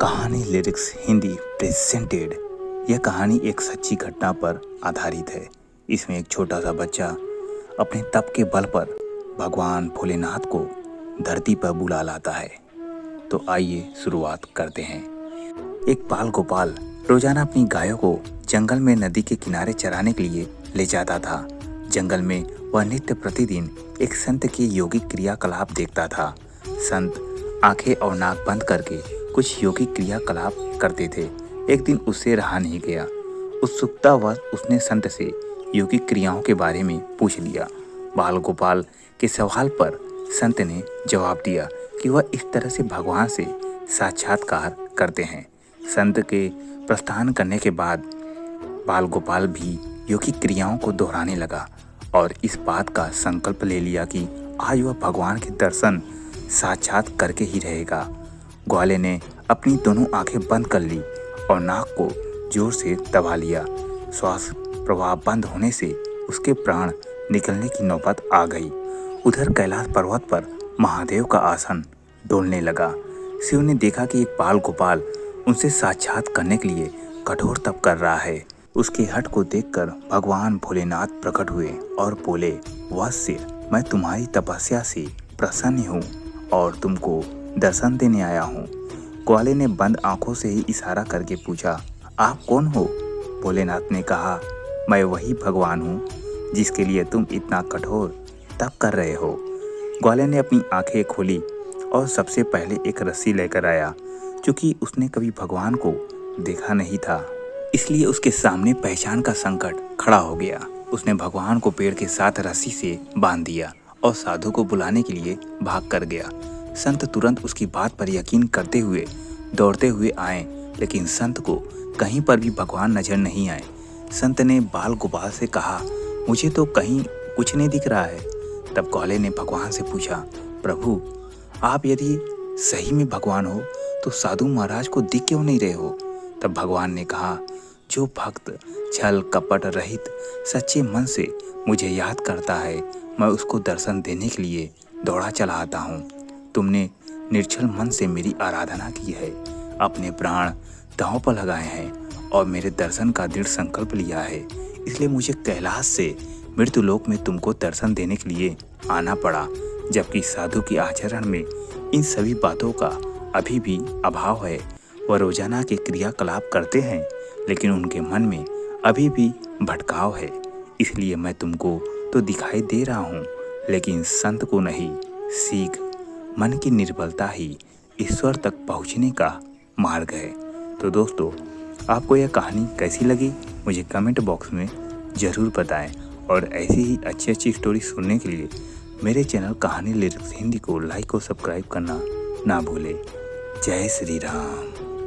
कहानी lyrics Hindi presented. यह कहानी एक सच्ची घटना पर आधारित है। इसमें एक छोटा सा बच्चा अपने तप के बल पर भगवान भोलेनाथ को धरती पर बुला लाता है। तो आइए शुरुआत करते हैं। एक बाल गोपाल रोजाना अपनी गायों को जंगल में नदी के किनारे चराने के लिए ले जाता था। जंगल में वह नित्य प्रतिदिन एक संत के योगिक क्रियाकलाप देखता था। संत आंखें और नाक बंद करके कुछ योगिक क्रियाकलाप करते थे। एक दिन उससे रहा नहीं गया। उत्सुकतावश उसने संत से योगिक क्रियाओं के बारे में पूछ लिया। बाल गोपाल के सवाल पर संत ने जवाब दिया कि वह इस तरह से भगवान से साक्षात्कार करते हैं। संत के प्रस्थान करने के बाद बाल गोपाल भी योगिक क्रियाओं को दोहराने लगा और इस बात का संकल्प ले लिया कि आज वह भगवान के दर्शन साक्षात करके ही रहेगा। ग्वाले ने अपनी दोनों आंखें बंद कर ली और नाक को जोर से दबा लिया। श्वास प्रवाह बंद होने से उसके प्राण निकलने की नौबत आ गई। उधर कैलाश पर्वत पर महादेव का आसन डोलने लगा। शिव ने देखा कि एक बाल गोपाल उनसे साक्षात करने के लिए कठोर तप कर रहा है। उसके हठ को देखकर भगवान भोलेनाथ प्रकट हुए और बोले, वत्स्य, मैं तुम्हारी तपस्या से प्रसन्न हूँ और तुमको दर्शन देने आया हूँ। ग्वाले ने बंद आंखों से ही इशारा करके पूछा, आप कौन हो? भोलेनाथ ने कहा, मैं वही भगवान हूँ जिसके लिए तुम इतना कठोर तप कर रहे हो। ग्वाले ने अपनी आंखें खोली और सबसे पहले एक रस्सी लेकर आया। क्योंकि उसने कभी भगवान को देखा नहीं था, इसलिए उसके सामने पहचान का संकट खड़ा हो गया। उसने भगवान को पेड़ के साथ रस्सी से बांध दिया और साधु को बुलाने के लिए भाग कर गया। संत तुरंत उसकी बात पर यकीन करते हुए दौड़ते हुए आए, लेकिन संत को कहीं पर भी भगवान नजर नहीं आए। संत ने बाल गोपाल से कहा, मुझे तो कहीं कुछ नहीं दिख रहा है। तब ग्वाले ने भगवान से पूछा, प्रभु, आप यदि सही में भगवान हो तो साधु महाराज को दिख क्यों नहीं रहे हो? तब भगवान ने कहा, जो भक्त छल कपट रहित सच्चे मन से मुझे याद करता है, मैं उसको दर्शन देने के लिए दौड़ा चला आता हूँ। तुमने निर्छल मन से मेरी आराधना की है, अपने प्राण दांव पर लगाए हैं और मेरे दर्शन का दृढ़ संकल्प लिया है। इसलिए मुझे कैलाश से मृत्युलोक में तुमको दर्शन देने के लिए आना पड़ा। जबकि साधु के आचरण में इन सभी बातों का अभी भी अभाव है। वह रोजाना के क्रियाकलाप करते हैं, लेकिन उनके मन में अभी भी भटकाव है। इसलिए मैं तुमको तो दिखाई दे रहा हूँ, लेकिन संत को नहीं। सीख, मन की निर्बलता ही ईश्वर तक पहुँचने का मार्ग है। तो दोस्तों, आपको यह कहानी कैसी लगी मुझे कमेंट बॉक्स में ज़रूर बताएं और ऐसी ही अच्छी स्टोरी सुनने के लिए मेरे चैनल कहानी लिरिक्स हिंदी को लाइक और सब्सक्राइब करना ना भूलें। जय श्री राम।